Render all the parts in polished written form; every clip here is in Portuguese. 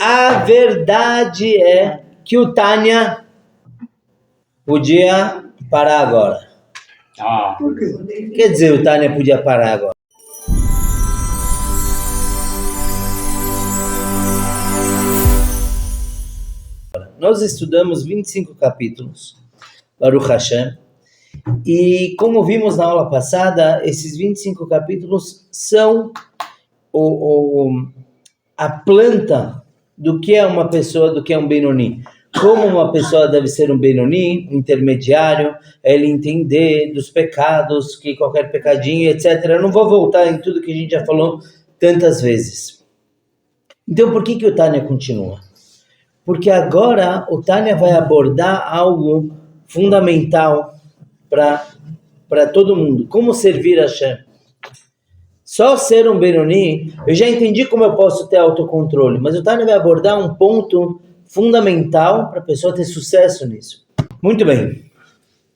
a verdade é que o Tânia podia parar agora. Por quê? Quer dizer, o Tânia podia parar agora. Nós estudamos 25 capítulos, Baruch Hashem, e como vimos na aula passada, esses 25 capítulos são a planta do que é uma pessoa, do que é um Benoni. Como uma pessoa deve ser um Benoni, um intermediário, ele entender dos pecados, que qualquer pecadinho, etc. Eu não vou voltar em tudo que a gente já falou tantas vezes. Então, por que o Tânia continua? Porque agora o Tânia vai abordar algo fundamental para todo mundo. Como servir a Hashem. Só ser um Benoni, eu já entendi como eu posso ter autocontrole, mas o Tânia vai abordar um ponto fundamental para a pessoa ter sucesso nisso. Muito bem.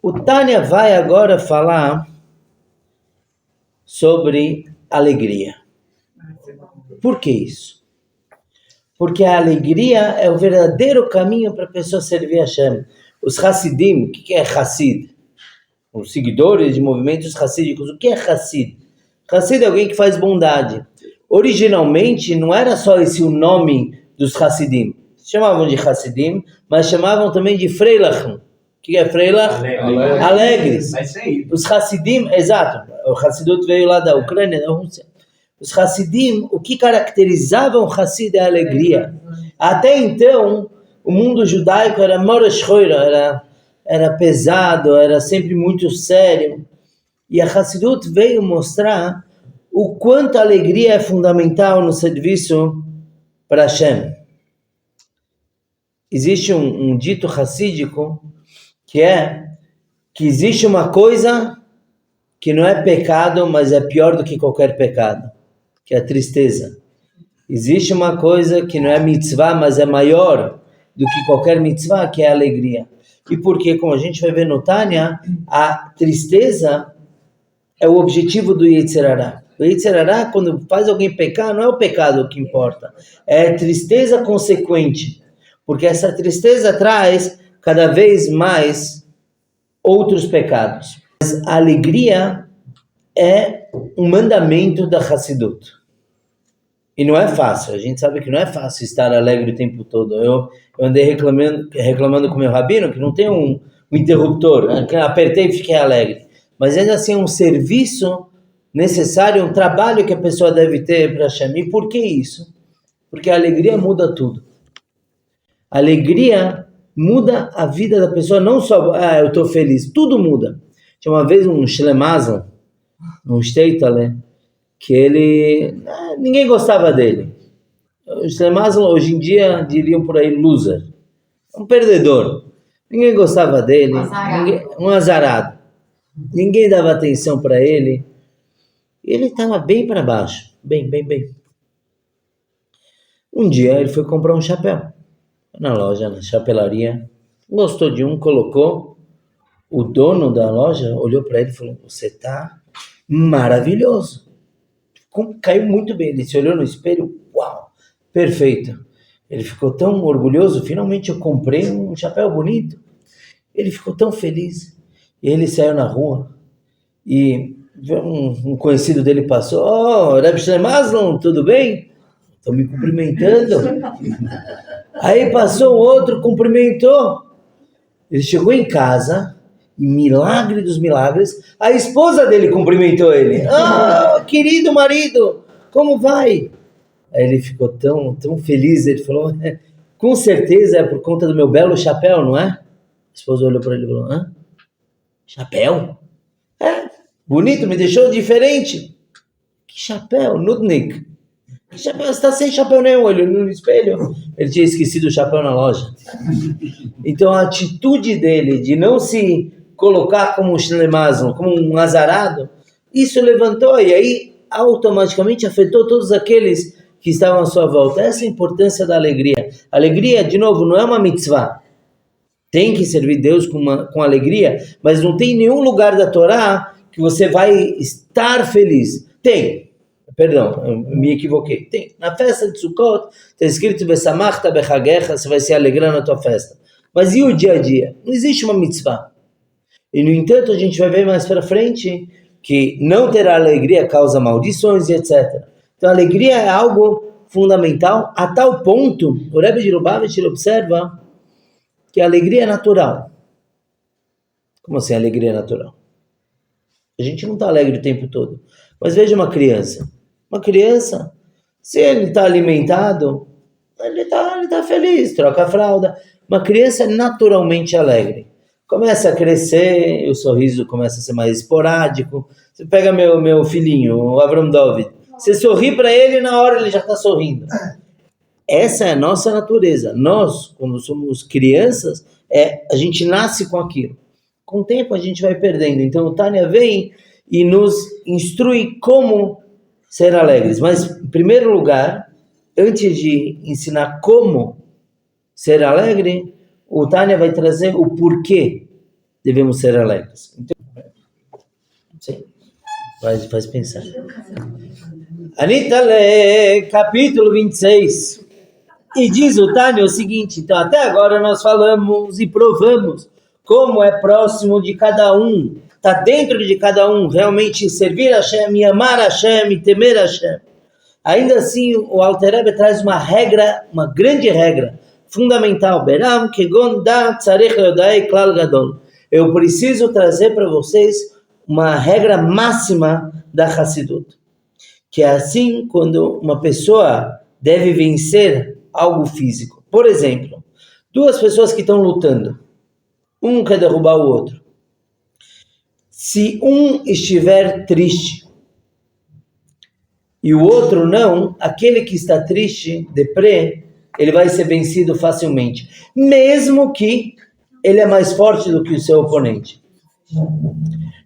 O Tânia vai agora falar sobre alegria. Por que isso? Porque a alegria é o verdadeiro caminho para a pessoa servir a Hashem. Os Hassidim, o que é Hassid? Os seguidores de movimentos hassídicos, o que é Hassid? Hassid é alguém que faz bondade. Originalmente, não era só esse o nome dos Hassidim. Chamavam de Hassidim, mas chamavam também de Freilachim. O que é Freilach? Alegres. Os Hassidim, exato. O Hassidut veio lá da Ucrânia, da Rússia. Os Hassidim, o que caracterizava um Hassid é a alegria. Até então, o mundo judaico era Moreshchoira, era pesado, era sempre muito sério. E a Hassidut veio mostrar o quanto a alegria é fundamental no serviço para Hashem. Existe um dito hassídico que existe uma coisa que não é pecado, mas é pior do que qualquer pecado, que é a tristeza. Existe uma coisa que não é mitzvah, mas é maior do que qualquer mitzvah, que é a alegria. E porque, como a gente vai ver no Tânia, a tristeza é o objetivo do Yetzer Hara. O Yetzer Hara, quando faz alguém pecar, não é o pecado que importa, é a tristeza consequente. Porque essa tristeza traz cada vez mais outros pecados. Mas a alegria é um mandamento da Hassidut. E não é fácil, a gente sabe que não é fácil estar alegre o tempo todo. Eu andei reclamando com o meu rabino que não tem um interruptor, né? Que apertei e fiquei alegre. Mas ainda assim é um serviço necessário, um trabalho que a pessoa deve ter para Hashem. E por que isso? Porque a alegria muda tudo. A alegria muda a vida da pessoa, não só, eu estou feliz, tudo muda. Tinha uma vez um Shlemazon, um Steitale, que ninguém gostava dele. O Shlemazon, hoje em dia, diriam por aí, loser, um perdedor. Ninguém gostava dele, um azarado. Ninguém dava atenção para ele. Ele estava bem para baixo, bem. Um dia ele foi comprar um chapéu. Na loja, na chapelaria, gostou de um, colocou, o dono da loja olhou para ele e falou, você está maravilhoso, caiu muito bem, ele se olhou no espelho, uau, perfeito, ele ficou tão orgulhoso, finalmente eu comprei um chapéu bonito, ele ficou tão feliz, e ele saiu na rua, e um conhecido dele passou, Reb Shlemazon, tudo bem? Estão me cumprimentando. Aí passou outro, cumprimentou. Ele chegou em casa, e milagre dos milagres, a esposa dele cumprimentou ele. Querido marido, como vai? Aí ele ficou tão feliz, ele falou, com certeza é por conta do meu belo chapéu, não é? A esposa olhou para ele e falou, chapéu? Bonito, me deixou diferente. Que chapéu, Nudnik? Você está sem chapéu nenhum, ele olhou no espelho, ele tinha esquecido o chapéu na loja. Então a atitude dele de não se colocar como um Shlemazon, como um azarado, isso levantou e aí automaticamente afetou todos aqueles que estavam à sua volta. Essa é a importância da alegria. Alegria, de novo, não é uma mitzvah. Tem que servir Deus com alegria, mas não tem nenhum lugar da Torá que você vai estar feliz. Tem. Perdão, eu me equivoquei. Na festa de Sukkot, está escrito Besamachta bechagecha, você vai se alegrar na tua festa. Mas e o dia a dia? Não existe uma mitzvah. E, no entanto, a gente vai ver mais para frente que não ter alegria causa maldições e etc. Então, a alegria é algo fundamental, a tal ponto, o Rebbe de Lubavitch observa que a alegria é natural. Como assim, a alegria é natural? A gente não está alegre o tempo todo. Mas veja uma criança. Uma criança, se ele está alimentado, ele tá feliz, troca a fralda. Uma criança é naturalmente alegre. Começa a crescer, o sorriso começa a ser mais esporádico. Você pega meu filhinho, o Avram David. Você sorri para ele, na hora ele já está sorrindo. Essa é a nossa natureza. Nós, quando somos crianças, a gente nasce com aquilo. Com o tempo a gente vai perdendo. Então o Tânia vem e nos instrui como ser alegres. Mas, em primeiro lugar, antes de ensinar como ser alegre, o Tânia vai trazer o porquê devemos ser alegres. Então, sim, faz pensar. Anita lê capítulo 26. E diz o Tânia o seguinte, então até agora nós falamos e provamos como é próximo de cada um, está dentro de cada um, realmente servir a Hashem, e amar a Hashem, e temer a Hashem. Ainda assim, o Alter Rebbe traz uma regra, uma grande regra, fundamental. Beram kegon da tzarech yodai klal gadol. Eu preciso trazer para vocês uma regra máxima da Hassidut, que é assim quando uma pessoa deve vencer algo físico. Por exemplo, duas pessoas que estão lutando, um quer derrubar o outro. Se um estiver triste e o outro não, aquele que está triste, deprê, ele vai ser vencido facilmente, mesmo que ele é mais forte do que o seu oponente.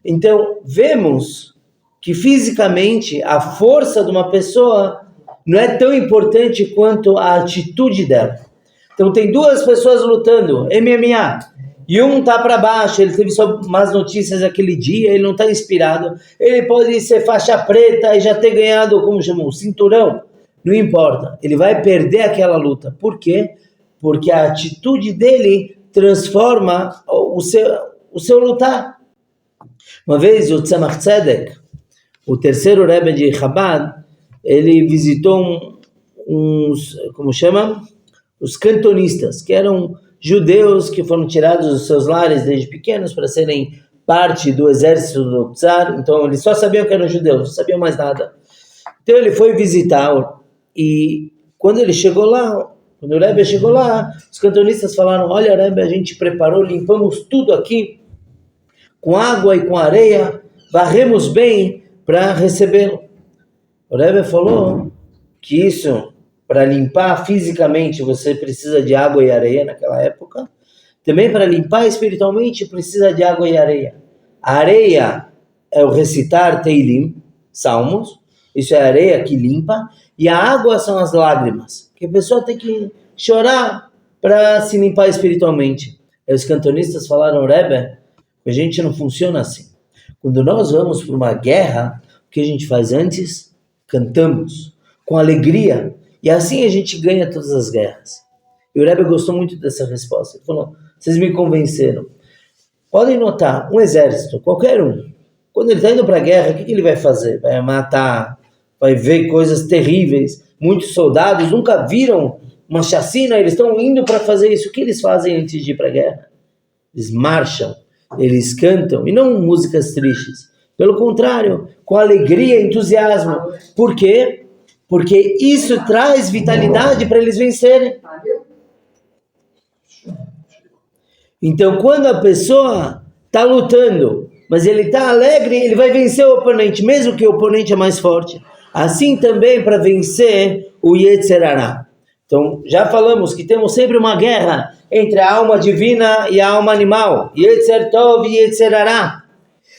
Então, vemos que fisicamente a força de uma pessoa não é tão importante quanto a atitude dela. Então, tem duas pessoas lutando, MMA, e um está para baixo, ele teve só más notícias aquele dia, ele não está inspirado, ele pode ser faixa preta e já ter ganhado, como chamou, cinturão, não importa, ele vai perder aquela luta. Por quê? Porque a atitude dele transforma o seu lutar. Uma vez o Tzemach Tzedek, o terceiro Rebbe de Chabad, ele visitou como chama? Os cantonistas, que eram judeus que foram tirados dos seus lares desde pequenos para serem parte do exército do Tsar. Então eles só sabiam que eram judeus, não sabiam mais nada. Então ele foi visitar, e quando ele chegou lá, quando o Rebbe chegou lá, os cantonistas falaram: olha, Rebbe, a gente preparou, limpamos tudo aqui, com água e com areia, varremos bem para recebê-lo. O Rebbe falou que isso, para limpar fisicamente, você precisa de água e areia naquela época. Também para limpar espiritualmente, precisa de água e areia. A areia é o recitar Teilim, salmos, isso é a areia que limpa, e a água são as lágrimas, que a pessoa tem que chorar para se limpar espiritualmente. E os cantonistas falaram: Rebbe, a gente não funciona assim. Quando nós vamos para uma guerra, o que a gente faz antes? Cantamos, com alegria, e assim a gente ganha todas as guerras. E o Rebbe gostou muito dessa resposta. Ele falou: vocês me convenceram. Podem notar, um exército, qualquer um, quando ele está indo para a guerra, o que ele vai fazer? Vai matar, vai ver coisas terríveis. Muitos soldados nunca viram uma chacina, eles estão indo para fazer isso. O que eles fazem antes de ir para a guerra? Eles marcham, eles cantam, e não músicas tristes. Pelo contrário, com alegria e entusiasmo. Por quê? Porque isso traz vitalidade para eles vencerem. Então, quando a pessoa está lutando, mas ele está alegre, ele vai vencer o oponente, mesmo que o oponente é mais forte. Assim também para vencer o Yetzer Hara. Então, já falamos que temos sempre uma guerra entre a alma divina e a alma animal. Yetzer Tov e Yetzer Hara.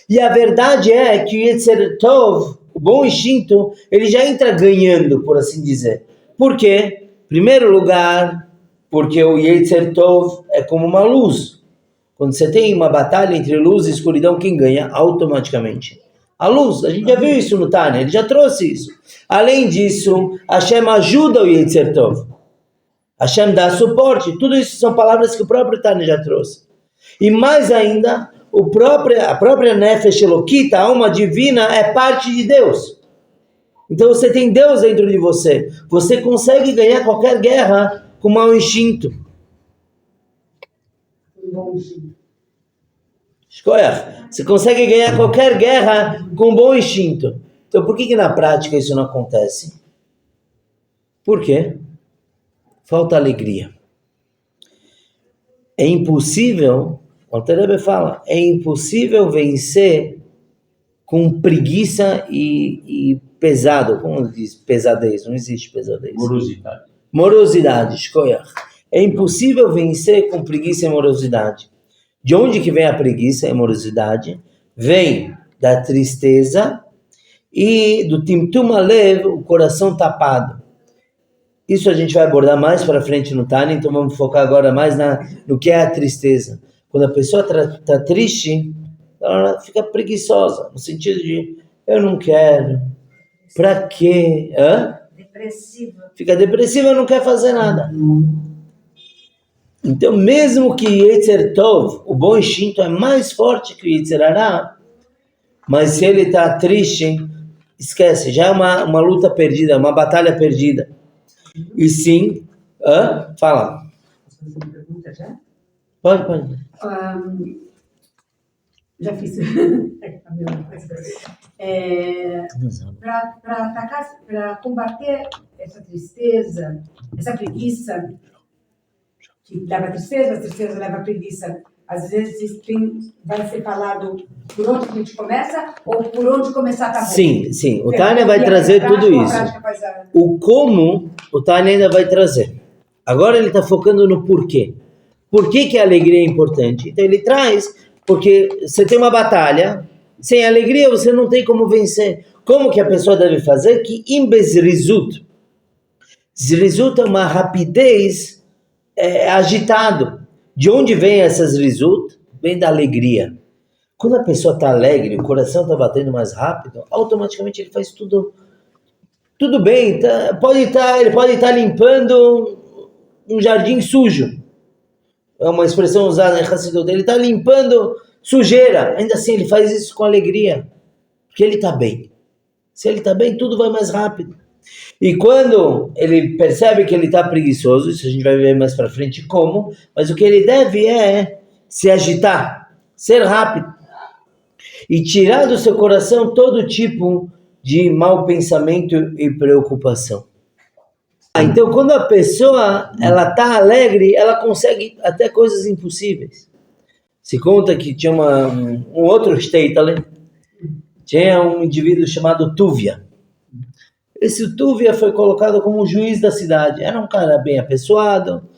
E a verdade é que o Yetzer Tov, o bom instinto, ele já entra ganhando, por assim dizer. Por quê? Em primeiro lugar, porque o Yetzer Tov é como uma luz. Quando você tem uma batalha entre luz e escuridão, quem ganha? Automaticamente A luz, a gente já viu isso no Tânia, ele já trouxe isso. Além disso, Hashem ajuda o Yetzer Tov. Hashem dá suporte. Tudo isso são palavras que o próprio Tânia já trouxe. E mais ainda, a própria Nefesh Elokita, a alma divina, é parte de Deus. Então você tem Deus dentro de você. Você consegue ganhar qualquer guerra com mau instinto. Escolha. Você consegue ganhar qualquer guerra com bom instinto. Então por que na prática isso não acontece? Por quê? Falta alegria. É impossível, o Rebbe fala, é impossível vencer com preguiça e pesado. Como diz pesadez? Não existe pesadez. Morosidade. Morosidade, escolha. É impossível vencer com preguiça e morosidade. De onde que vem a preguiça e a morosidade? Vem da tristeza e do timtum alev, o coração tapado. Isso a gente vai abordar mais para frente no Tânia, então vamos focar agora mais no que é a tristeza. Quando a pessoa está triste, ela fica preguiçosa, no sentido de, eu não quero, para quê? Depressiva. Fica depressiva, não quer fazer nada. Então, mesmo que Yetzer Tov, o bom instinto é mais forte que o Yetzer Hara, mas se ele está triste, esquece, já é uma luta perdida, uma batalha perdida. E sim, fala. Posso fazer uma pergunta já? Pode. Já fiz. Para combater essa tristeza, essa preguiça, que leva a tristeza leva a preguiça. Às vezes vai ser falado por onde a gente começa ou por onde começar tá bom. Sim. O Tânia vai trazer tudo isso. O como, o Tânia ainda vai trazer. Agora ele está focando no porquê. Por que a alegria é importante? Então ele traz, porque você tem uma batalha, sem alegria você não tem como vencer. Como que a pessoa deve fazer? Que imbezrizut. Zrizut é uma rapidez agitado. De onde vem essas rizut? Vem da alegria. Quando a pessoa está alegre, o coração está batendo mais rápido, automaticamente ele faz tudo bem. Ele pode estar limpando um jardim sujo. É uma expressão usada em Hassidut. Ele está limpando sujeira. Ainda assim ele faz isso com alegria. Porque ele está bem. Se ele está bem, tudo vai mais rápido. E quando ele percebe que ele está preguiçoso, isso a gente vai ver mais para frente como, mas o que ele deve é se agitar, ser rápido e tirar do seu coração todo tipo de mau pensamento e preocupação. Então quando a pessoa está alegre, ela consegue até coisas impossíveis. Se conta que tinha um outro shtetl, tinha um indivíduo chamado Tuvia. Esse Tuvia foi colocado como juiz da cidade. Era um cara bem apessoado,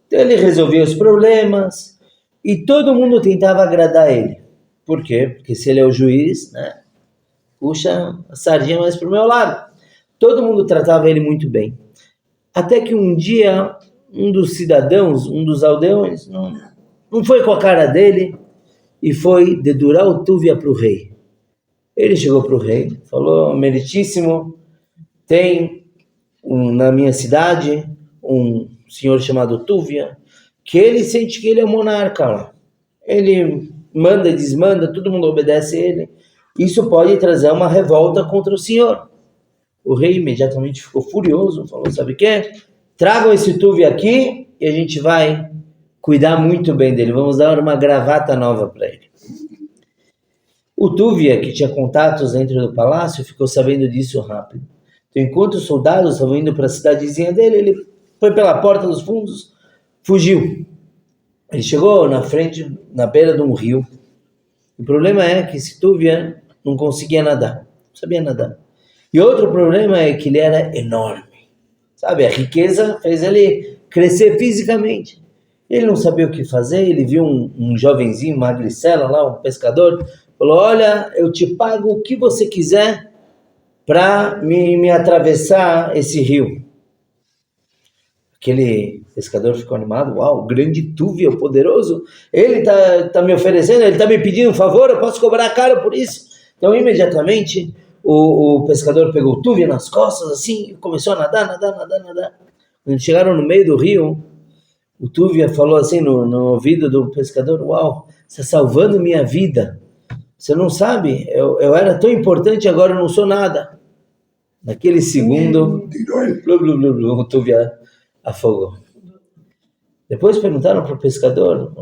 então ele resolvia os problemas e todo mundo tentava agradar ele. Por quê? Porque se ele é o juiz, puxa a sardinha mais para o meu lado. Todo mundo tratava ele muito bem. Até que um dia, um dos cidadãos, um dos aldeões, não foi com a cara dele e foi dedurar o Tuvia para o rei. Ele chegou para o rei, falou, meritíssimo, tem na minha cidade um senhor chamado Tuvia, que ele sente que ele é o monarca lá. Ele manda e desmanda, todo mundo obedece a ele. Isso pode trazer uma revolta contra o senhor. O rei imediatamente ficou furioso, falou, sabe o quê? Tragam esse Tuvia aqui e a gente vai cuidar muito bem dele. Vamos dar uma gravata nova para ele. O Tuvia, que tinha contatos dentro do palácio, ficou sabendo disso rápido. Então, enquanto os soldados estavam indo para a cidadezinha dele, ele foi pela porta dos fundos, fugiu. Ele chegou na frente, na beira de um rio. O problema é que esse Tuvia não conseguia nadar, não sabia nadar. E outro problema é que ele era enorme. Sabe, a riqueza fez ele crescer fisicamente. Ele não sabia o que fazer, ele viu um jovenzinho, magricela lá, um pescador, falou, olha, eu te pago o que você quiser para me atravessar esse rio. Aquele pescador ficou animado, uau, o grande Tuvia, o poderoso, ele tá me oferecendo, ele está me pedindo um favor, eu posso cobrar caro por isso. Então, imediatamente, o pescador pegou o Tuvia nas costas, assim, e começou a nadar. Quando chegaram no meio do rio, o Tuvia falou assim no ouvido do pescador: uau, você está salvando minha vida. Você não sabe, eu era tão importante, agora eu não sou nada. Naquele segundo, o Tuvia afogou. Depois perguntaram para o pescador: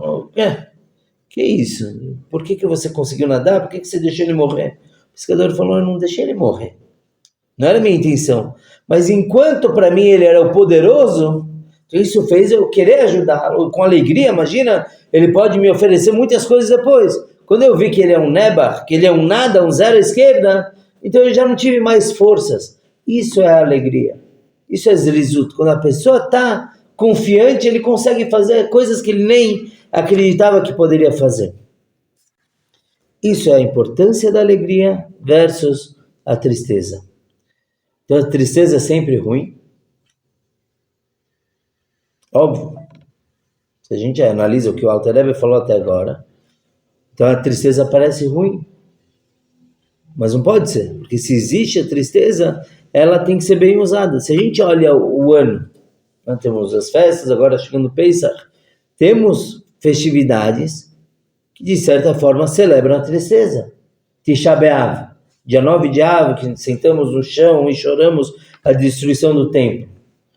que isso? Por que você conseguiu nadar? Por que você deixou ele morrer? O pescador falou: eu não deixei ele morrer. Não era minha intenção. Mas enquanto para mim ele era o poderoso, isso fez eu querer ajudá-lo com alegria. Imagina, ele pode me oferecer muitas coisas depois. Quando eu vi que ele é um nebar, que ele é um nada, um zero à esquerda, então eu já não tive mais forças. Isso é a alegria. Isso é zrizut. Quando a pessoa está confiante, ele consegue fazer coisas que ele nem acreditava que poderia fazer. Isso é a importância da alegria versus a tristeza. Então a tristeza é sempre ruim. Óbvio. Se a gente analisa o que o Alter Rebbe falou até agora, então a tristeza parece ruim. Mas não pode ser, porque se existe a tristeza, ela tem que ser bem usada. Se a gente olha o ano, nós temos as festas, agora chegando o Pesach, temos festividades que de certa forma celebram a tristeza. Tisha B'Av, dia 9 de Av, que sentamos no chão e choramos a destruição do templo.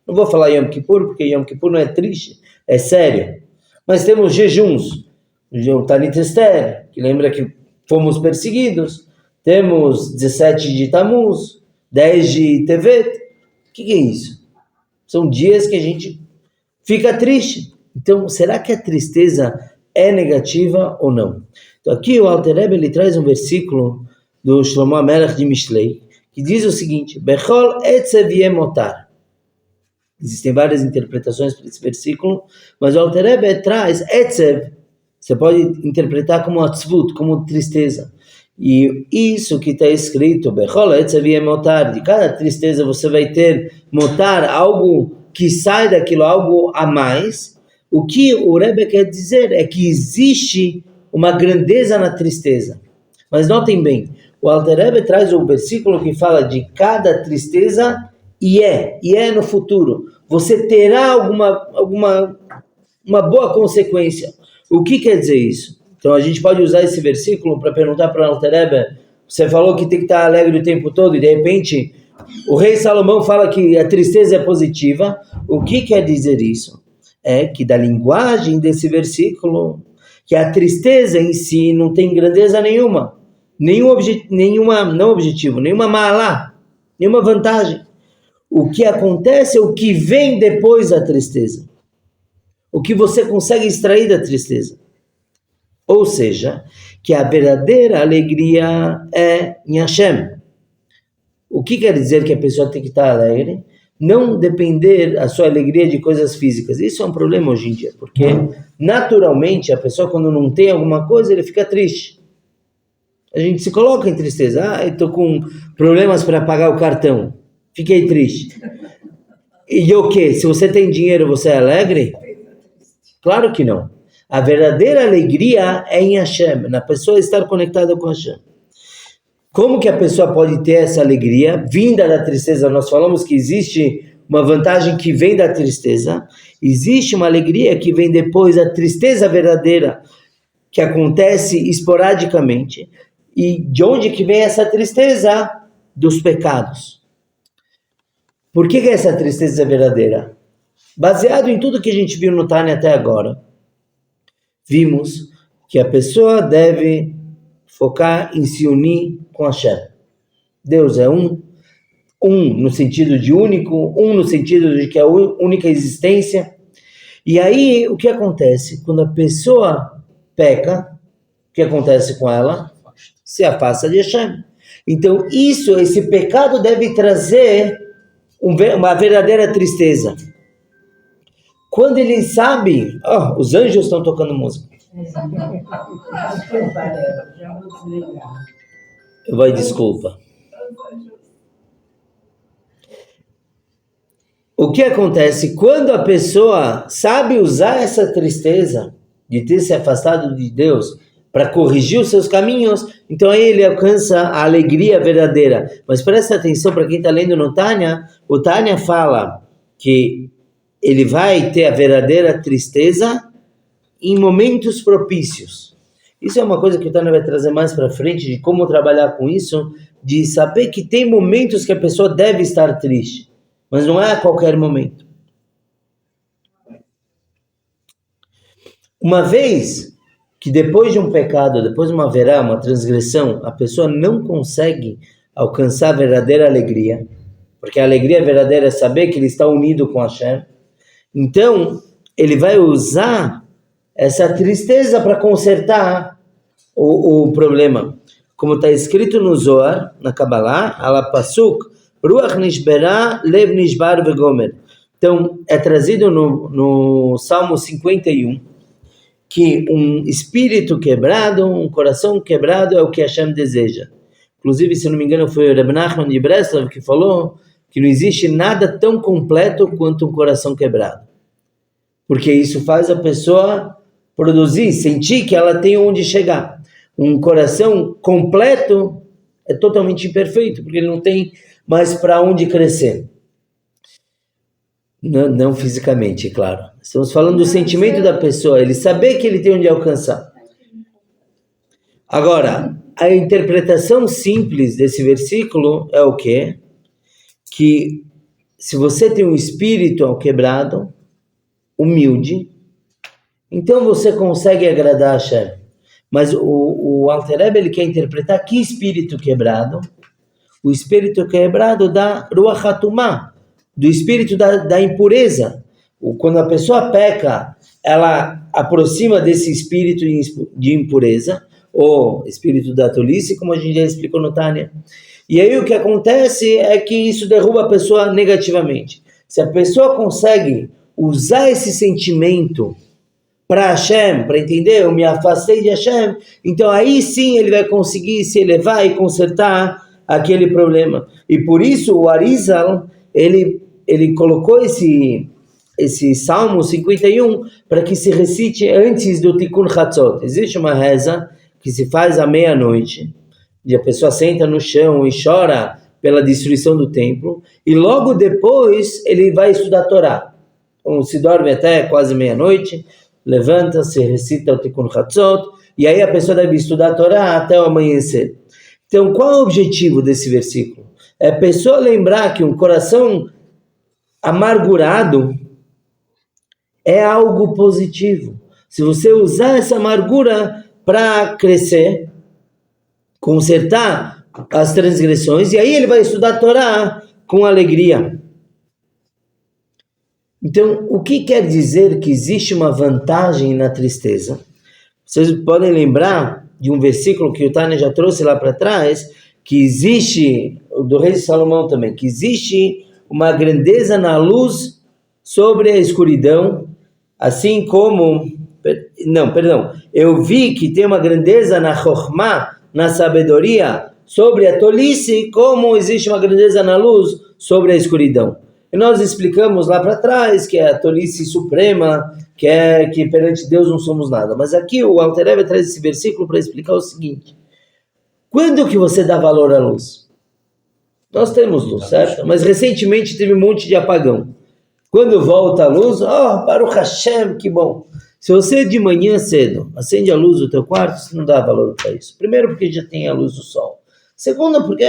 Não vou falar Yom Kippur, porque Yom Kippur não é triste, é sério. Mas temos jejuns, o Tanit Esther, que lembra que fomos perseguidos. Temos 17 de Tammuz, 10 de Tevet. O que é isso? São dias que a gente fica triste. Então, será que a tristeza é negativa ou não? Então, aqui o Alter Rebbe ele traz um versículo do Shlomo HaMelech de Mishlei, que diz o seguinte: Bechol etzev yemotar. Existem várias interpretações para esse versículo, mas o Alter Rebbe traz etzev, você pode interpretar como atzvut, como tristeza. E isso que está escrito, Bechol etzev yemotar, de cada tristeza você vai ter motar, algo que sai daquilo, algo a mais. O que o Rebbe quer dizer é que existe uma grandeza na tristeza. Mas notem bem, o Alter Rebbe traz um versículo que fala de cada tristeza e é no futuro. Você terá uma boa consequência. O que quer dizer isso? Então a gente pode usar esse versículo para perguntar para o Alter Rebbe: você falou que tem que estar alegre o tempo todo e de repente o rei Salomão fala que a tristeza é positiva. O que quer dizer isso? É que da linguagem desse versículo, que a tristeza em si não tem grandeza nenhuma, nenhuma ma'alá, nenhuma vantagem. O que acontece é o que vem depois da tristeza, o que você consegue extrair da tristeza. Ou seja, que a verdadeira alegria é em Hashem. O que quer dizer que a pessoa tem que estar alegre? Não depender a sua alegria de coisas físicas. Isso é um problema hoje em dia, porque naturalmente a pessoa quando não tem alguma coisa, ele fica triste. A gente se coloca em tristeza. Eu estou com problemas para pagar o cartão. Fiquei triste. E o quê? Se você tem dinheiro, você é alegre? Claro que não. A verdadeira alegria é em Hashem, na pessoa estar conectada com Hashem. Como que a pessoa pode ter essa alegria vinda da tristeza? Nós falamos que existe uma vantagem que vem da tristeza. Existe uma alegria que vem depois da tristeza verdadeira, que acontece esporadicamente. E de onde que vem essa tristeza? Dos pecados. Por que essa tristeza é verdadeira? Baseado em tudo que a gente viu no Tânia até agora, vimos que a pessoa deve focar em se unir com Hashem. Deus é um no sentido de único, um no sentido de que é a única existência. E aí, o que acontece? Quando a pessoa peca, o que acontece com ela? Se afasta de Hashem. Então, esse pecado deve trazer uma verdadeira tristeza. Quando ele sabe, os anjos estão tocando música. Desculpa. O que acontece quando a pessoa sabe usar essa tristeza de ter se afastado de Deus para corrigir os seus caminhos, então aí ele alcança a alegria verdadeira. Mas presta atenção para quem está lendo no Tânia, o Tânia fala que ele vai ter a verdadeira tristeza em momentos propícios. Isso é uma coisa que o Tânia vai trazer mais para frente, de como trabalhar com isso, de saber que tem momentos que a pessoa deve estar triste, mas não é a qualquer momento. Uma vez que depois de um pecado, depois de uma verá, uma transgressão, a pessoa não consegue alcançar a verdadeira alegria, porque a alegria verdadeira é saber que ele está unido com Hashem, então ele vai usar essa tristeza para consertar o problema. Como está escrito no Zohar, na Kabbalah, ala pasuk, ruach nishbera, lev nishbar vegomer. Então, é trazido no Salmo 51, que um espírito quebrado, um coração quebrado é o que Hashem deseja. Inclusive, se não me engano, foi o Reb Nachman de Breslov que falou que não existe nada tão completo quanto um coração quebrado. Porque isso faz a pessoa produzir, sentir que ela tem onde chegar. Um coração completo é totalmente imperfeito, porque ele não tem mais para onde crescer. Não fisicamente, claro. Estamos falando do sentimento da pessoa, ele saber que ele tem onde alcançar. Agora, a interpretação simples desse versículo é o quê? Que se você tem um espírito quebrado, humilde, então você consegue agradar a Hashem. Mas o Alter Rebbe, ele quer interpretar que espírito quebrado? O espírito quebrado da Ruach HaTumah, do espírito da impureza. Quando a pessoa peca, ela aproxima desse espírito de impureza, ou espírito da tolice, como a gente já explicou no Tânia. E aí o que acontece é que isso derruba a pessoa negativamente. Se a pessoa consegue usar esse sentimento para Hashem, para entender, eu me afastei de Hashem, então aí sim ele vai conseguir se elevar e consertar aquele problema. E por isso o Arizal, ele colocou esse Salmo 51 para que se recite antes do Tikkun Chatzot. Existe uma reza que se faz à meia-noite, e a pessoa senta no chão e chora pela destruição do templo, e logo depois ele vai estudar a Torá. Então, se dorme até quase meia-noite, levanta-se, recita o Tikkun Chatzot, e aí a pessoa deve estudar a Torá até o amanhecer. Então, qual é o objetivo desse versículo? É a pessoa lembrar que um coração amargurado é algo positivo. Se você usar essa amargura para crescer, consertar as transgressões, e aí ele vai estudar a Torá com alegria. Então, o que quer dizer que existe uma vantagem na tristeza? Vocês podem lembrar de um versículo que o Tânia já trouxe lá para trás, que existe, do rei Salomão também, que existe uma grandeza na luz sobre a escuridão, assim como... eu vi que tem uma grandeza na Chokhmah, na sabedoria, sobre a tolice, como existe uma grandeza na luz sobre a escuridão. E nós explicamos lá para trás que é a tolice suprema, que é que perante Deus não somos nada. Mas aqui o Alter Rebbe traz esse versículo para explicar o seguinte: quando que você dá valor à luz? Nós temos luz, certo? Mas recentemente teve um monte de apagão. Quando volta a luz, Baruch Hashem, que bom. Se você de manhã cedo acende a luz do teu quarto, você não dá valor para isso. Primeiro porque já tem a luz do sol. Segundo porque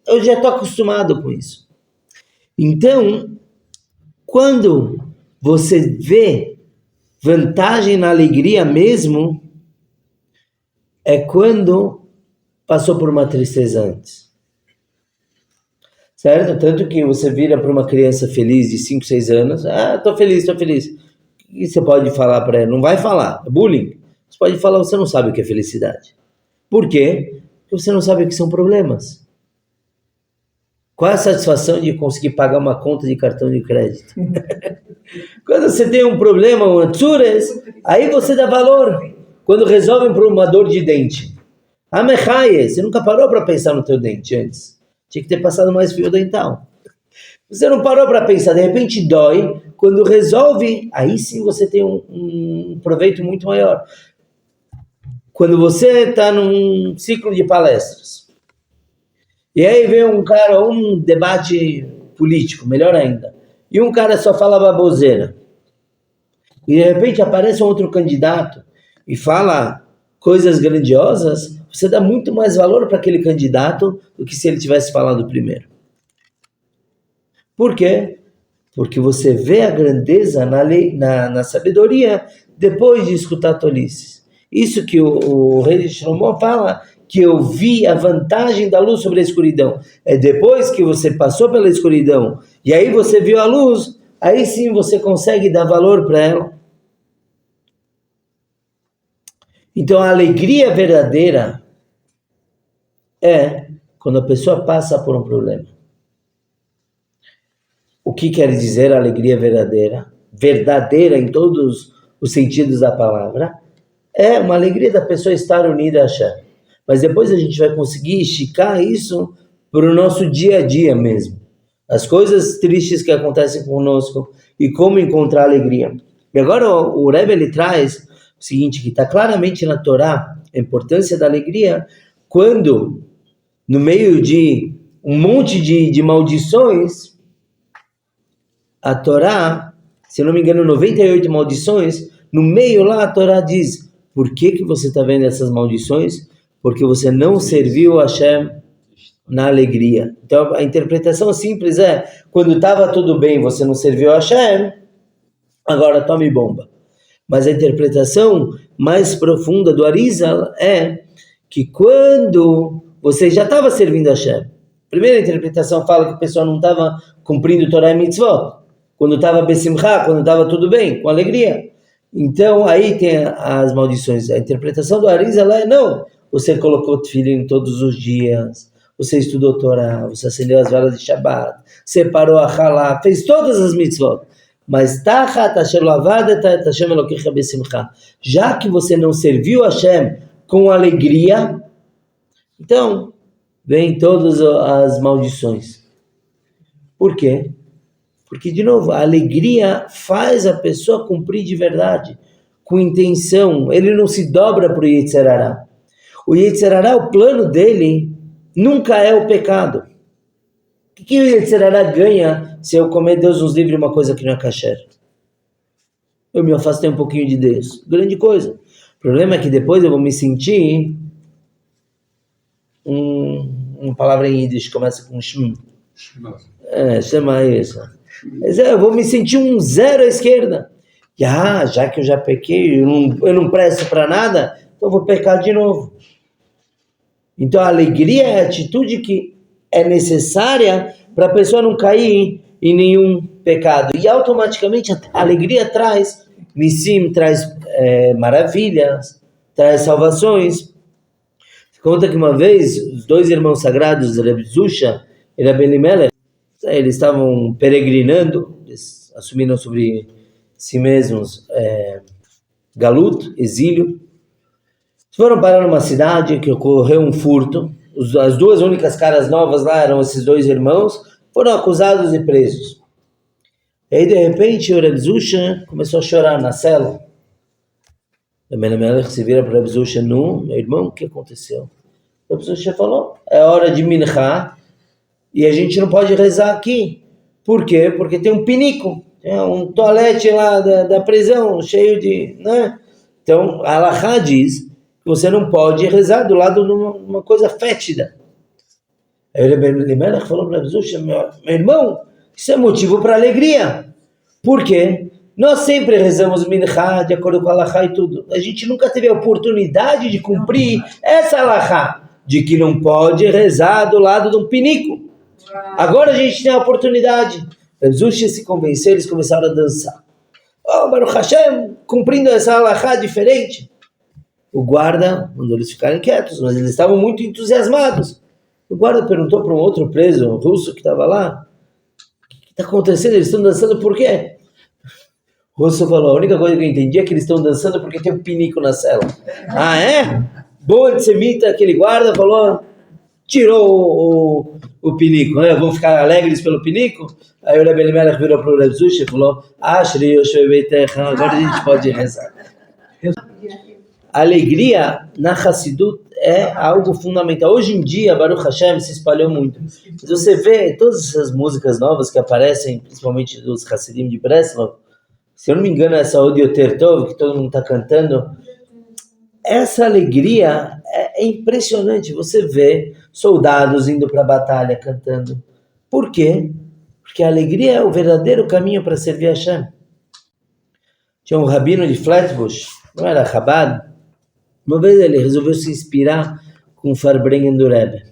eu já estou acostumado com isso. Então, quando você vê vantagem na alegria mesmo, é quando passou por uma tristeza antes. Certo? Tanto que você vira para uma criança feliz de 5, 6 anos, estou feliz. O que você pode falar para ela? Não vai falar, é bullying. Você pode falar, você não sabe o que é felicidade. Por quê? Porque você não sabe o que são problemas. Qual é a satisfação de conseguir pagar uma conta de cartão de crédito? Quando você tem um problema, um atzures, aí você dá valor. Quando resolve uma dor de dente. Amechaye, você nunca parou para pensar no teu dente antes. Tinha que ter passado mais fio dental. Você não parou para pensar, de repente dói. Quando resolve, aí sim você tem um proveito muito maior. quando você está num ciclo de palestras, e aí vem um cara, um debate político, melhor ainda, e um cara só fala baboseira, e de repente aparece um outro candidato e fala coisas grandiosas, você dá muito mais valor para aquele candidato do que se ele tivesse falado primeiro. Por quê? Porque você vê a grandeza na sabedoria depois de escutar tolices. Isso que o rei de Shlomo fala, que eu vi a vantagem da luz sobre a escuridão. É depois que você passou pela escuridão e aí você viu a luz, aí sim você consegue dar valor para ela. Então a alegria verdadeira é quando a pessoa passa por um problema. O que quer dizer a alegria verdadeira? Verdadeira em todos os sentidos da palavra. É uma alegria da pessoa estar unida a Hashem. Mas depois a gente vai conseguir esticar isso para o nosso dia a dia mesmo. As coisas tristes que acontecem conosco e como encontrar alegria. E agora o Rebbe ele traz o seguinte, que está claramente na Torá, a importância da alegria, quando no meio de um monte de maldições, a Torá, se não me engano, 98 maldições, no meio lá a Torá diz, por que você está vendo essas maldições? Porque você não serviu a Hashem na alegria. Então a interpretação simples é, quando estava tudo bem, você não serviu a Hashem, agora tome bomba. Mas a interpretação mais profunda do Arizal é que quando você já estava servindo a Hashem, primeira interpretação fala que a pessoa não estava cumprindo Torah e Mitzvot, quando estava besimcha, quando estava tudo bem, com alegria. Então aí tem as maldições. A interpretação do Arizal é, não, você colocou tefilin todos os dias, você estudou Torah, você acendeu as velas de Shabbat, separou a Halá, fez todas as mitzvot. Mas já que você não serviu a Hashem com alegria, então vem todas as maldições. Por quê? Porque, de novo, a alegria faz a pessoa cumprir de verdade, com intenção. Ele não se dobra para o Yetzer Hara. O Yetzer Hara, o plano dele nunca é o pecado. O que o Yetzer Hara ganha se eu comer, Deus nos livre, uma coisa que não é kasher? Eu me afastei um pouquinho de Deus. Grande coisa. O problema é que depois eu vou me sentir uma palavra em Yiddish, começa com Shm. Chama isso. Eu vou me sentir um zero à esquerda. Já que eu já pequei, eu não presto para nada, então eu vou pecar de novo. Então a alegria é a atitude que é necessária para a pessoa não cair em nenhum pecado. E automaticamente a alegria traz Nissim, traz maravilhas, traz salvações. Conta que uma vez os dois irmãos sagrados, Reb Zusha e Reb Elimelech, eles estavam peregrinando, eles assumiram sobre si mesmos galut, exílio. Foram parar numa cidade que ocorreu um furto. As duas únicas caras novas lá eram esses dois irmãos, foram acusados e presos. E aí de repente o Reb Zusha começou a chorar na cela. O Elimelech se vira para o Reb Zusha, meu irmão, o que aconteceu? O Reb Zusha falou, é hora de minchá, e a gente não pode rezar aqui. Por quê? Porque tem um pinico, tem um toalete lá da prisão, cheio de... né? Então, a Halachá diz que você não pode rezar do lado de uma coisa fétida. Aí o Elimelech falou para o Zusha, meu irmão, isso é motivo para alegria. Por quê? Nós sempre rezamos minchá de acordo com a Halachá e tudo. A gente nunca teve a oportunidade de cumprir essa Halachá, de que não pode rezar do lado de um pinico. Agora a gente tem a oportunidade. Os Zusha se convenceram, eles começaram a dançar. Baruch Hashem, cumprindo essa halachá diferente. O guarda mandou eles ficarem quietos, mas eles estavam muito entusiasmados. O guarda perguntou para um outro preso, um russo que estava lá, o que está acontecendo? Eles estão dançando por quê? O russo falou, a única coisa que eu entendi é que eles estão dançando porque tem um pinico na cela. Ah, é? Bom antissemita, aquele guarda falou... tirou o pinico, né? Vão ficar alegres pelo pinico? Aí o Rebbe Elimelech virou para o Reb Zusha e falou, agora a gente pode rezar. a alegria na Hassidut é algo fundamental. Hoje em dia, Baruch Hashem se espalhou muito. Mas você vê todas essas músicas novas que aparecem, principalmente dos Hassidim de Breslov, se eu não me engano, essa Od Yoter Tov, que todo mundo está cantando, essa alegria é impressionante. Você vê soldados indo para a batalha cantando. Por quê? Porque a alegria é o verdadeiro caminho para servir a Hashem. Tinha um rabino de Flatbush, não era Chabad. Uma vez ele resolveu se inspirar com o Farbrengen do Rebbe.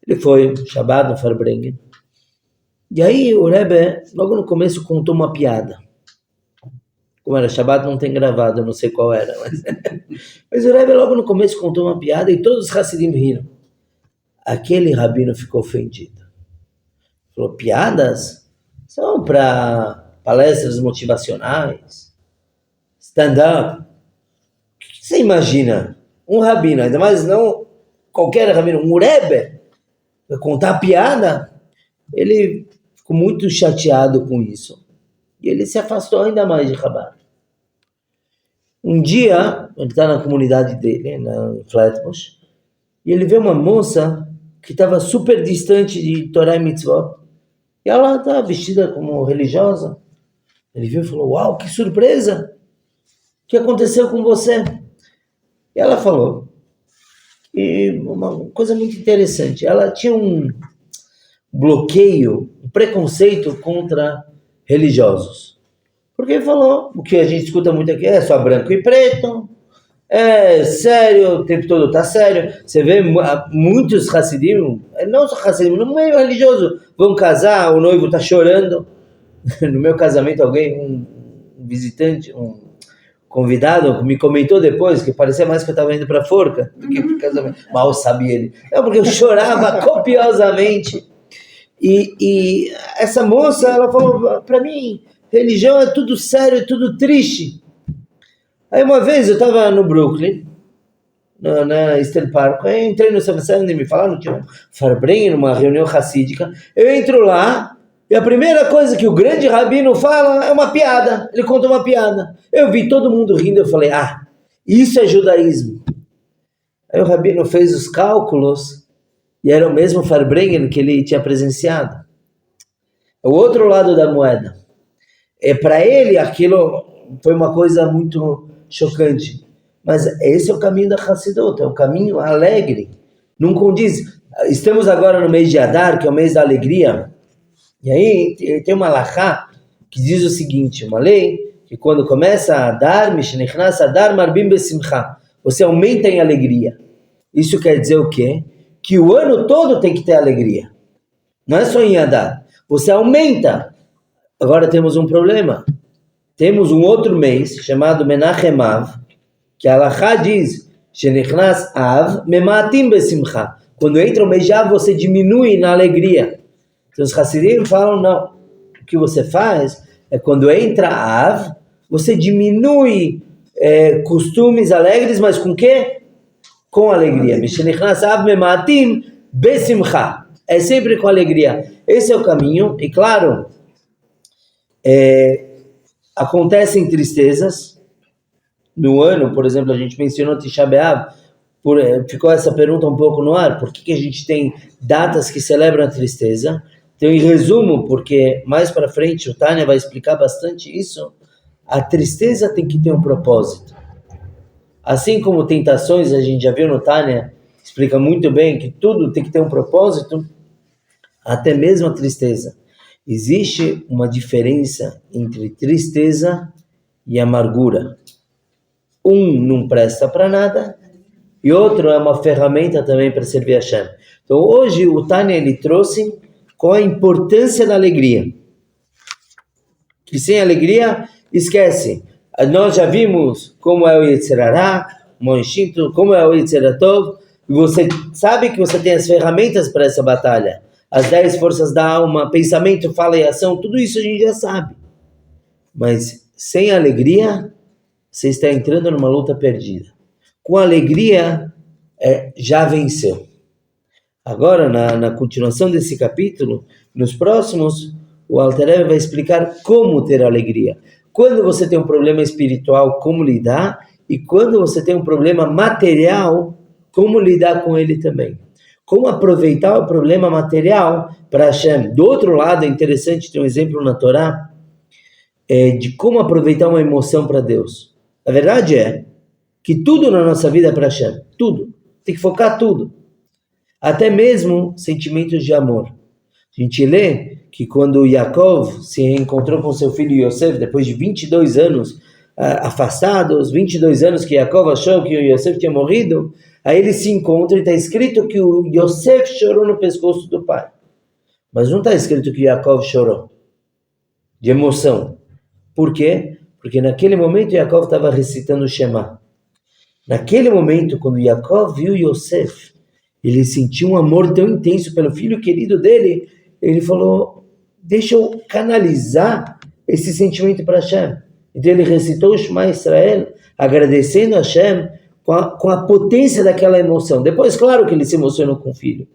Ele foi Shabbat no Farbrengen. E aí o Rebbe, logo no começo, contou uma piada. Como era Shabbat, não tem gravado, eu não sei qual era. Mas o Rebbe logo no começo contou uma piada e todos os Hassidim riram. Aquele rabino ficou ofendido. Falou, piadas são para palestras motivacionais, stand-up. O que você imagina? Um rabino, ainda mais não qualquer rabino, um Rebbe, vai contar piada? Ele ficou muito chateado com isso. E ele se afastou ainda mais de Chabad. Um dia, ele está na comunidade dele, em Flatbush, e ele vê uma moça que estava super distante de Torah e Mitzvot, e ela estava vestida como religiosa. Ele viu e falou, uau, que surpresa! O que aconteceu com você? E ela falou, e uma coisa muito interessante, ela tinha um bloqueio, um preconceito contra religiosos. Porque ele falou, o que a gente escuta muito aqui é só branco e preto, é sério, o tempo todo tá sério. Você vê muitos Hassidim, não só Hassidim, no meio religioso, vão casar, o noivo tá chorando. No meu casamento, um visitante, um convidado, me comentou depois que parecia mais que eu estava indo para a forca do que para o casamento. Mal sabia ele. Não, porque eu chorava copiosamente. E essa moça, ela falou, para mim, religião é tudo sério, tudo triste. Aí uma vez eu estava no Brooklyn, na Eastern Park, aí entrei no 77 e me falaram que tinha um Farbrengen, numa reunião racídica. Eu entro lá, e a primeira coisa que o grande rabino fala é uma piada. Ele conta uma piada. Eu vi todo mundo rindo, eu falei, isso é judaísmo. Aí o rabino fez os cálculos, e era o mesmo Farbrengen que ele tinha presenciado. O outro lado da moeda. Para ele, aquilo foi uma coisa muito chocante. Mas esse é o caminho da Hassidut, é o caminho alegre. Não condiz. Estamos agora no mês de Adar, que é o mês da alegria. E aí tem uma alahá que diz o seguinte, uma lei, que quando começa a Adar, Mishnichnas Adar Marbim Besimcha, você aumenta em alegria. Isso quer dizer o quê? Que o ano todo tem que ter alegria. Não é só em Adar. Você aumenta. Agora temos um problema. Temos um outro mês chamado Menachem Av, que a alahá diz, Shenichnas Av Mematim Besimcha. Quando entra o mês de Av, você diminui na alegria. Então os Hassidim falam, não. O que você faz é quando entra Av, você diminui costumes alegres, mas com quê? Com alegria. Mishenichnas Av Mematim Besimcha. É sempre com alegria. Esse é o caminho. E claro, acontecem tristezas. No ano, por exemplo, a gente mencionou Tisha B'Av, ficou essa pergunta um pouco no ar, por que a gente tem datas que celebram a tristeza? Então, em resumo, porque mais para frente o Tânia vai explicar bastante isso, a tristeza tem que ter um propósito. Assim como tentações, a gente já viu no Tânia, explica muito bem que tudo tem que ter um propósito, até mesmo a tristeza. Existe uma diferença entre tristeza e amargura. Um não presta para nada e outro é uma ferramenta também para servir a Hashem. Então hoje o Tânia ele trouxe qual a importância da alegria. Que sem alegria, esquece. Nós já vimos como é o Yetzer Hara, o instinto, como é o Yetzer Tov, e você sabe que você tem as ferramentas para essa batalha. As 10 forças da alma, pensamento, fala e ação, tudo isso a gente já sabe. Mas sem alegria, você está entrando numa luta perdida. Com alegria, já venceu. Agora, na continuação desse capítulo, nos próximos, o Alter Rebbe vai explicar como ter alegria. Quando você tem um problema espiritual, como lidar, E quando você tem um problema material, como lidar com ele também? Como aproveitar o problema material para Hashem? Do outro lado, é interessante, tem um exemplo na Torá, de como aproveitar uma emoção para Deus. A verdade é que tudo na nossa vida é para Hashem. Tudo. Tem que focar tudo. Até mesmo sentimentos de amor. A gente lê que quando Yaakov se reencontrou com seu filho Yosef, depois de 22 anos afastados, 22 anos que Yaakov achou que o Yosef tinha morrido, aí ele se encontra e está escrito que o Yosef chorou no pescoço do pai. Mas não está escrito que Yaakov chorou de emoção. Por quê? Porque naquele momento Yaakov estava recitando o Shema. Naquele momento, quando Yaakov viu Yosef, ele sentiu um amor tão intenso pelo filho querido dele, ele falou, deixa eu canalizar esse sentimento para Hashem. Então ele recitou o Shema Israel, agradecendo a Hashem com a potência daquela emoção. Depois, claro que ele se emocionou com o filho.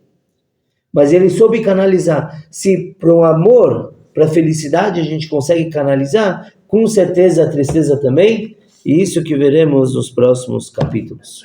Mas ele soube canalizar. Se para o amor, para a felicidade a gente consegue canalizar, com certeza a tristeza também. E isso que veremos nos próximos capítulos.